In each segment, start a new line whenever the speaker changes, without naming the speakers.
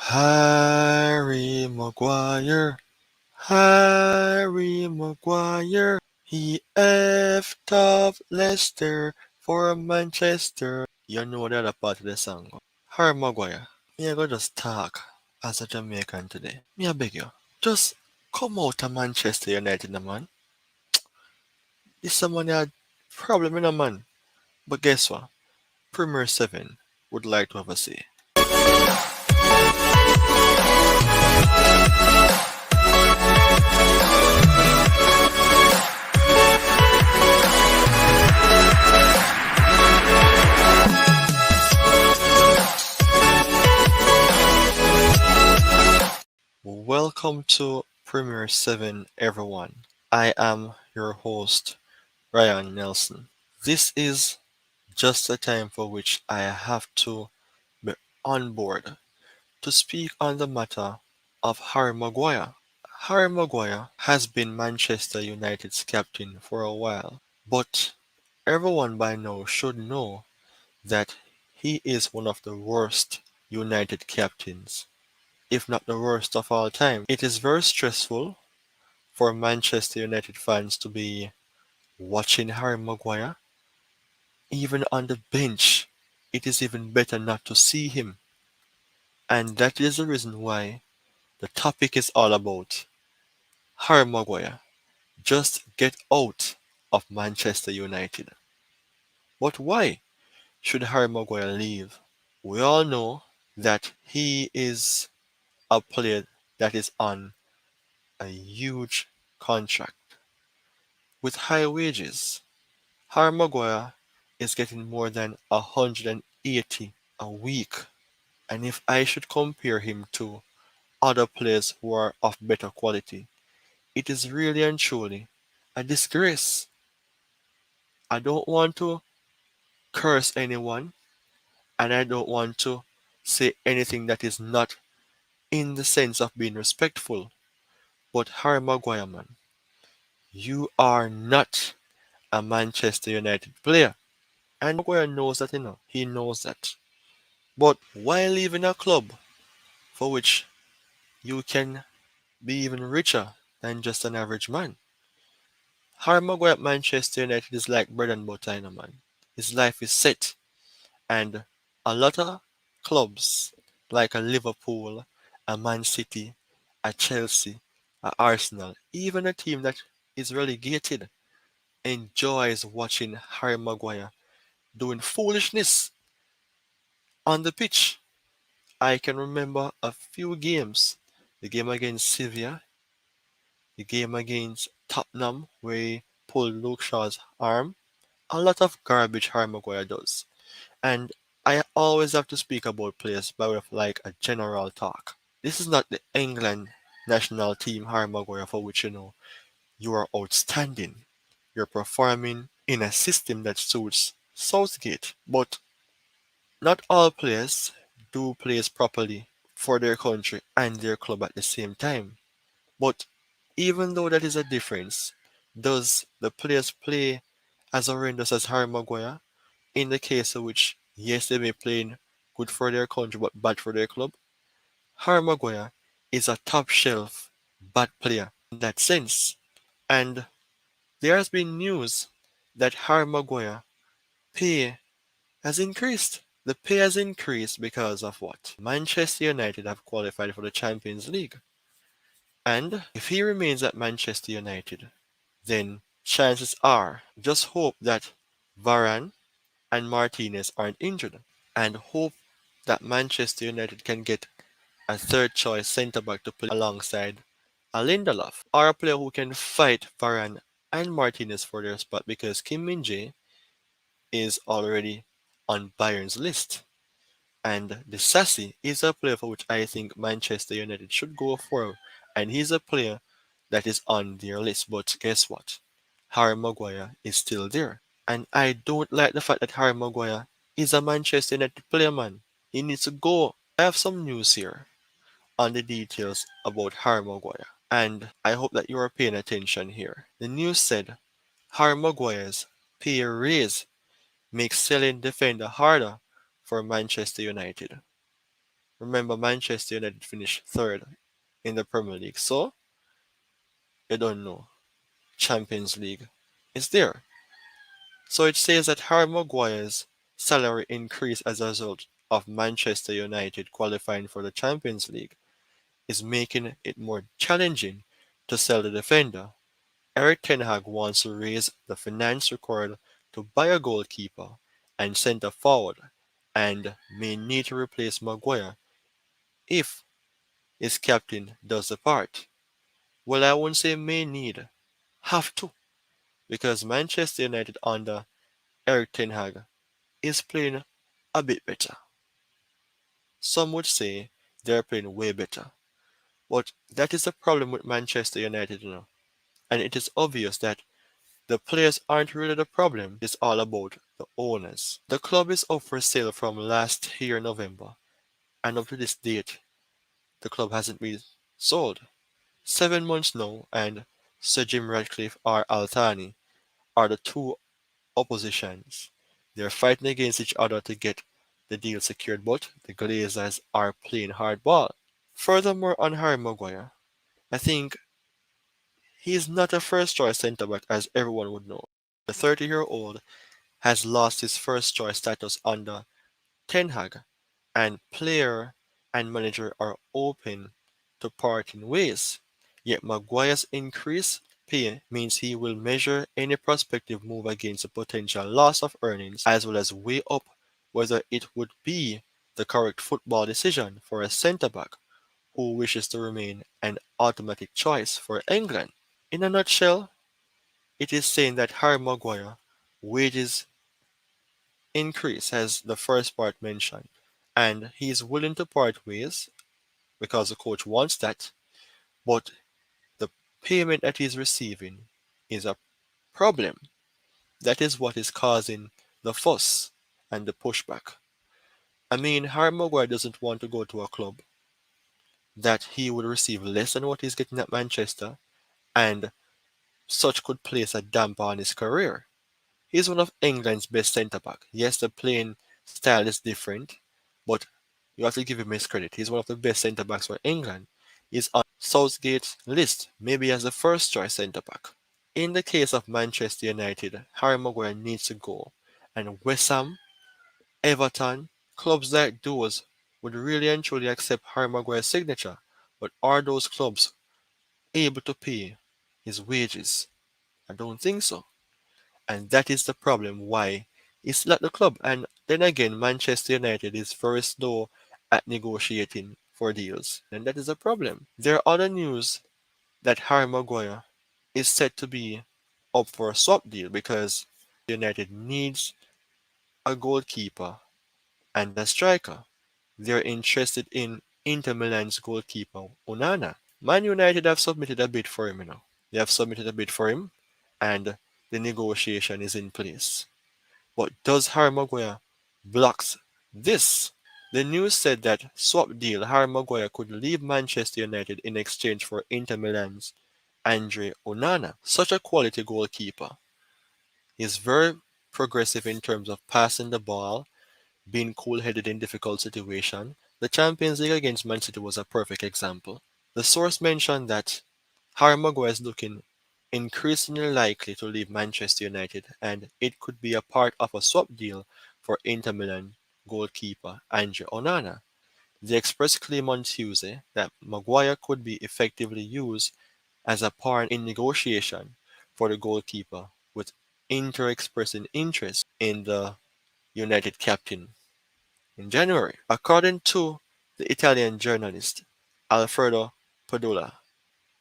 Harry Maguire, Harry Maguire, he effed up Leicester for Manchester. You know the other part of the song. Harry Maguire, me I go just talk as a Jamaican today. Me I beg you, just come out of Manchester United, man. This someone had problem in a man. But guess what? Premier 7 would like to have a say. Welcome to Premier 7, everyone. I am your host, Ryan Nelson. This is just a time for which I have to be on board to speak on the matter of Harry Maguire. Harry Maguire has been Manchester United's captain for a while, but everyone by now should know that he is one of the worst United captains, if not the worst of all time. It is very stressful for Manchester United fans to be watching Harry Maguire. Even on the bench, it is even better not to see him. And that is the reason why the topic is all about Harry Maguire. Just get out of Manchester United. But why should Harry Maguire leave? We all know that he is a player that is on a huge contract with high wages. Harry Maguire is getting more than 180 a week. And if I should compare him to other players who are of better quality, it is really and truly a disgrace. I don't want to curse anyone, and I don't want to say anything that is not in the sense of being respectful. But Harry Maguire, man, you are not a Manchester United player. And Maguire knows that, he knows that. But why leaving a club for which you can be even richer than just an average man? Harry Maguire at Manchester United is like bread and butter, man. His life is set. And a lot of clubs, like a Liverpool, a Man City, a Chelsea, a Arsenal, even a team that is relegated, enjoys watching Harry Maguire doing foolishness on the pitch. I can remember a few games. The game against Sevilla, the game against Tottenham, where he pulled Luke Shaw's arm. A lot of garbage Harry Maguire does. And I always have to speak about players by way of like a general talk. This is not the England national team Harry Maguire for which you are outstanding. You're performing in a system that suits Southgate. But not all players do plays properly for their country and their club at the same time. But even though that is a difference, does the players play as horrendous as Harry Maguire? In the case of which, yes, they may play good for their country but bad for their club. Harry Maguire is a top shelf bad player in that sense. And there has been news that Harry Maguire pay has increased. The pay has increased because of what? Manchester United have qualified for the Champions League. And if he remains at Manchester United, then chances are just hope that Varane and Martinez aren't injured, and hope that Manchester United can get a third choice centre back to play alongside a Lindelof, or a player who can fight Varane and Martinez for their spot because Kim Min-jae is already on Bayern's list. And the Sassy is a player for which I think Manchester United should go for, and he's a player that is on their list. But guess what? Harry Maguire is still there. And I don't like the fact that Harry Maguire is a Manchester United player, man. He needs to go. I have some news here on the details about Harry Maguire, and I hope that you are paying attention here. The news said Harry Maguire's pay raise makes selling defender harder for Manchester United. Remember, Manchester United finished third in the Premier League, so you don't know. Champions League is there. So it says that Harry Maguire's salary increase as a result of Manchester United qualifying for the Champions League is making it more challenging to sell the defender. Erik Ten Hag wants to raise the finance required to buy a goalkeeper and centre forward and may need to replace Maguire if his captain does depart. Well, I won't say may need, have to, because Manchester United under Erik Ten Hag is playing a bit better. Some would say they're playing way better. But that is the problem with Manchester United now. And it is obvious that the players aren't really the problem. It's all about the owners. The club is up for sale from last year November, and up to this date, the club hasn't been sold. 7 months now, and Sir Jim Ratcliffe or Altani are the two oppositions. They're fighting against each other to get the deal secured, but the Glazers are playing hardball. Furthermore, on Harry Maguire, I think he is not a first choice centre back as everyone would know. The 30-year-old has lost his first choice status under Ten Hag, and player and manager are open to parting ways. Yet Maguire's increased pay means he will measure any prospective move against a potential loss of earnings as well as weigh up whether it would be the correct football decision for a centre back who wishes to remain an automatic choice for England. In a nutshell, it is saying that Harry Maguire wages increase as the first part mentioned, and he is willing to part ways because the coach wants that, but the payment that he's receiving is a problem. That is what is causing the fuss and the pushback. I mean, Harry Maguire doesn't want to go to a club that he would receive less than what he's getting at Manchester, and such could place a damper on his career. He's one of England's best centre back. Yes, the playing style is different, but you have to give him his credit. He's one of the best centre backs for England. He's on Southgate's list, maybe as the first choice centre back. In the case of Manchester United, Harry Maguire needs to go, and West Ham, Everton, clubs like those would really and truly accept Harry Maguire's signature. But are those clubs able to pay his wages? I don't think so. And that is the problem why he's still at the club. And then again, Manchester United is very slow at negotiating for deals. And that is a problem. There are other news that Harry Maguire is set to be up for a swap deal because United needs a goalkeeper and a striker. They're interested in Inter Milan's goalkeeper Onana. Man United have submitted a bid for him, They have submitted a bid for him, and the negotiation is in place. But does Harry Maguire blocks this? The news said that swap deal Harry Maguire could leave Manchester United in exchange for Inter Milan's Andre Onana. Such a quality goalkeeper. He's very progressive in terms of passing the ball, being cool-headed in difficult situations. The Champions League against Man City was a perfect example. The source mentioned that Harry Maguire is looking increasingly likely to leave Manchester United, and it could be a part of a swap deal for Inter Milan goalkeeper Andre Onana. The Express claimed on Tuesday that Maguire could be effectively used as a pawn in negotiation for the goalkeeper, with Inter expressing interest in the United captain in January. According to the Italian journalist Alfredo Padula,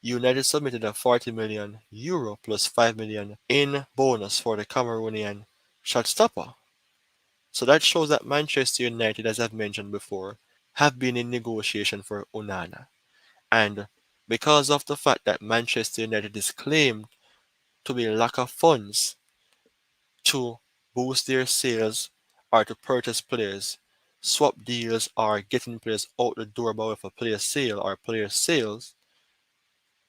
United submitted a 40 million euro plus 5 million in bonus for the Cameroonian shotstopper. So that shows that Manchester United, as I've mentioned before, have been in negotiation for Onana. And because of the fact that Manchester United is claimed to be lack of funds to boost their sales or to purchase players, swap deals or getting players out the door by way of a player sale or player sales,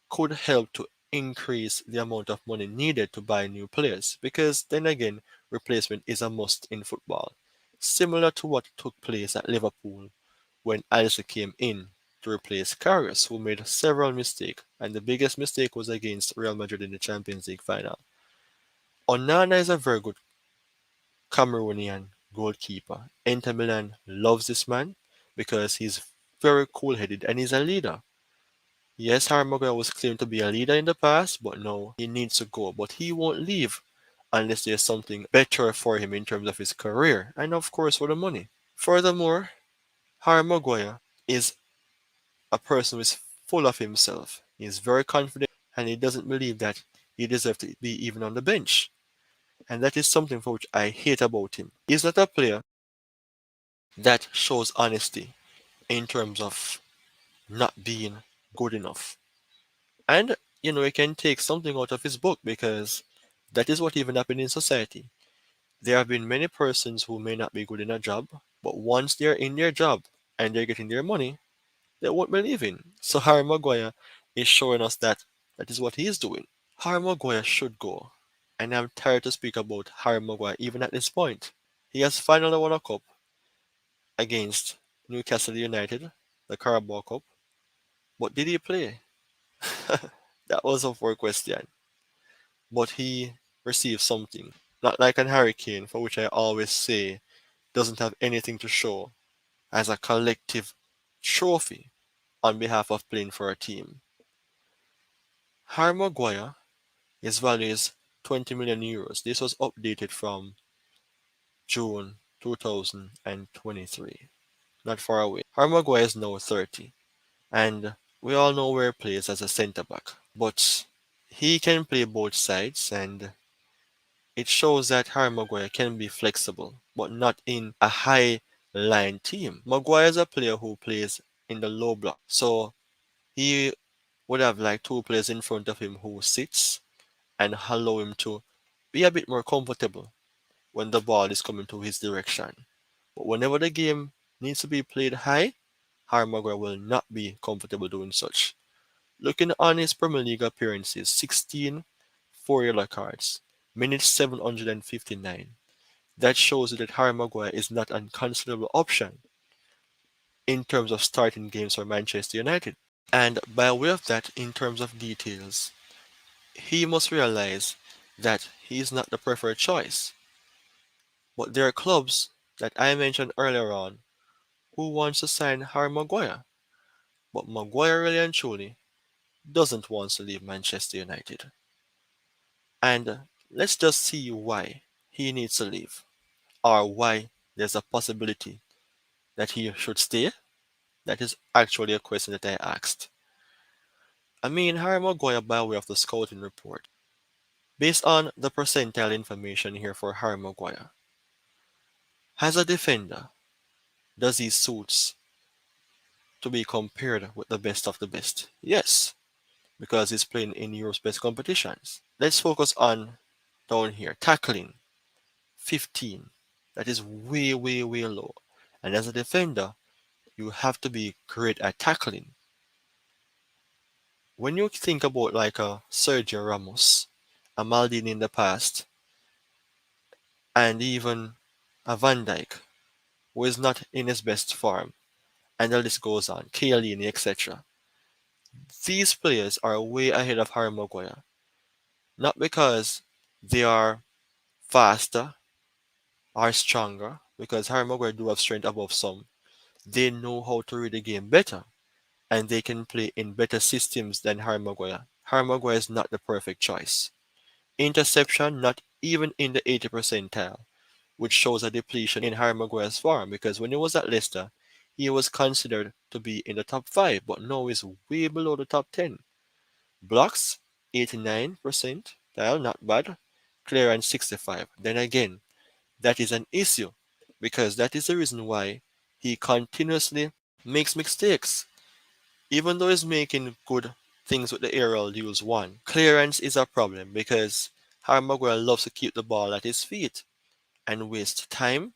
could help to increase the amount of money needed to buy new players because then again replacement is a must in football, similar to what took place at Liverpool when Alisson came in to replace Karius, who made several mistakes, and the biggest mistake was against Real Madrid in the Champions League final. Onana is a very good Cameroonian goalkeeper. Inter Milan loves this man because he's very cool-headed and he's a leader. Yes, Harry Maguire was claimed to be a leader in the past, but no, he needs to go. But he won't leave unless there's something better for him in terms of his career and, of course, for the money. Furthermore, Harry Maguire is a person who is full of himself. He is very confident and he doesn't believe that he deserves to be even on the bench. And that is something for which I hate about him. He's not a player that shows honesty in terms of not being good enough. And, he can take something out of his book because that is what even happened in society. There have been many persons who may not be good in a job, but once they're in their job and they're getting their money, they won't be leaving. So Harry Maguire is showing us that that is what he is doing. Harry Maguire should go. And I'm tired to speak about Harry Maguire even at this point. He has finally won a cup against Newcastle United, the Carabao Cup. But did he play? That was a poor question. But he received something. Not like an hurricane, for which I always say doesn't have anything to show as a collective trophy on behalf of playing for a team. Harry Maguire, his value is 20 million euros. This was updated from June 2023. Not far away. Harry Maguire is now 30, and we all know where he plays as a centre back. But he can play both sides, and it shows that Harry Maguire can be flexible, but not in a high line team. Maguire is a player who plays in the low block, so he would have like two players in front of him who sits and allow him to be a bit more comfortable when the ball is coming to his direction. But whenever the game needs to be played high, Harry Maguire will not be comfortable doing such. Looking on his Premier League appearances, 16 4 yellow cards, minutes 759. That shows you that Harry Maguire is not a considerable option in terms of starting games for Manchester United. And by way of that, in terms of details, he must realize that he is not the preferred choice. But there are clubs that I mentioned earlier on who wants to sign Harry Maguire. But Maguire really and truly doesn't want to leave Manchester United. And let's just see why he needs to leave, or why there's a possibility that he should stay. That is actually a question that I asked. I mean, Harry Maguire, by way of the scouting report, based on the percentile information here for Harry Maguire, as a defender, does he suits to be compared with the best of the best? Yes, because he's playing in Europe's best competitions. Let's focus on down here. Tackling, 15. That is way, way, way low. And as a defender, you have to be great at tackling. When you think about like a Sergio Ramos, a Maldini in the past, and even a Van Dijk, who is not in his best form, and the list goes on, Chiellini, etc. These players are way ahead of Harry Maguire, not because they are faster or stronger, because Harry Maguire do have strength above some. They know how to read the game better, and they can play in better systems than Harry Maguire. Harry Maguire is not the perfect choice. Interception, not even in the 80 percentile, which shows a depletion in Harry Maguire's form because when he was at Leicester, he was considered to be in the top 5, but now he's way below the top 10. Blocks, 89 percentile, not bad. Clearance, 65. Then again, that is an issue because that is the reason why he continuously makes mistakes. Even though he's making good things with the aerial duels one, clearance is a problem because Harry Maguire loves to keep the ball at his feet and waste time.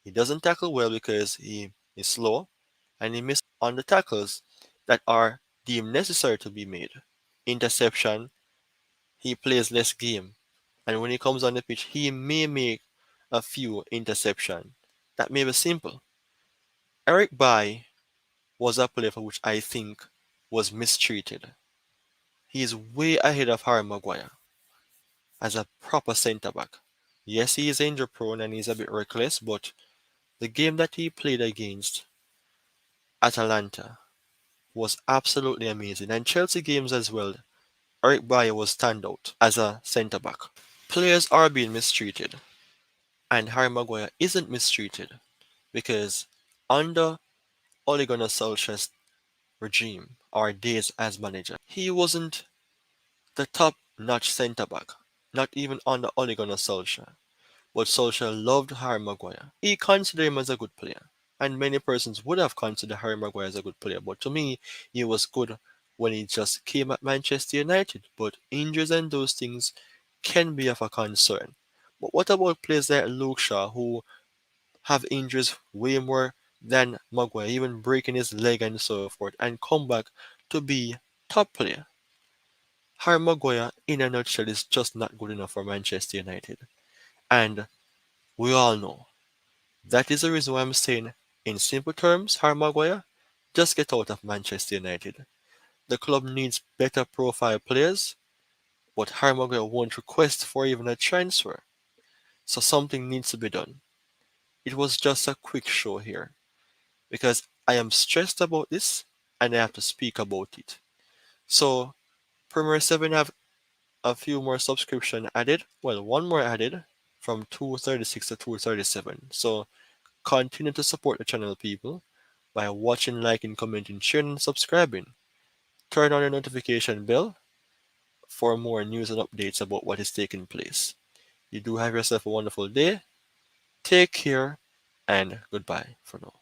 He doesn't tackle well because he is slow and he misses on the tackles that are deemed necessary to be made. Interception, he plays less game. And when he comes on the pitch, he may make a few interceptions. That may be simple. Eric Bailly was a player for which I think was mistreated. He is way ahead of Harry Maguire as a proper centre back. Yes, he is injury prone and he's a bit reckless, but the game that he played against Atalanta was absolutely amazing. And Chelsea games as well. Erik Bayer was standout as a centre back. Players are being mistreated, and Harry Maguire isn't mistreated because under Ole Gunnar Solskjaer's regime or days as manager, he wasn't the top-notch centre back, not even under Ole Gunnar Solskjaer. But Solskjaer loved Harry Maguire. He considered him as a good player, and many persons would have considered Harry Maguire as a good player. But to me, he was good when he just came at Manchester United. But injuries and those things can be of a concern. But what about players like Luke Shaw who have injuries way more than Maguire, even breaking his leg and so forth, and come back to be top player? Harry Maguire, in a nutshell, is just not good enough for Manchester United. And we all know that is the reason why I'm saying, in simple terms, Harry Maguire, just get out of Manchester United. The club needs better profile players, but Harry Maguire won't request for even a transfer. So something needs to be done. It was just a quick show here because I am stressed about this and I have to speak about it. So Premier 7 have a few more subscription added. Well, one more added from 236 to 237. So continue to support the channel, people, by watching, liking, commenting, sharing, and subscribing. Turn on the notification bell for more news and updates about what is taking place. You do have yourself a wonderful day. Take care and goodbye for now.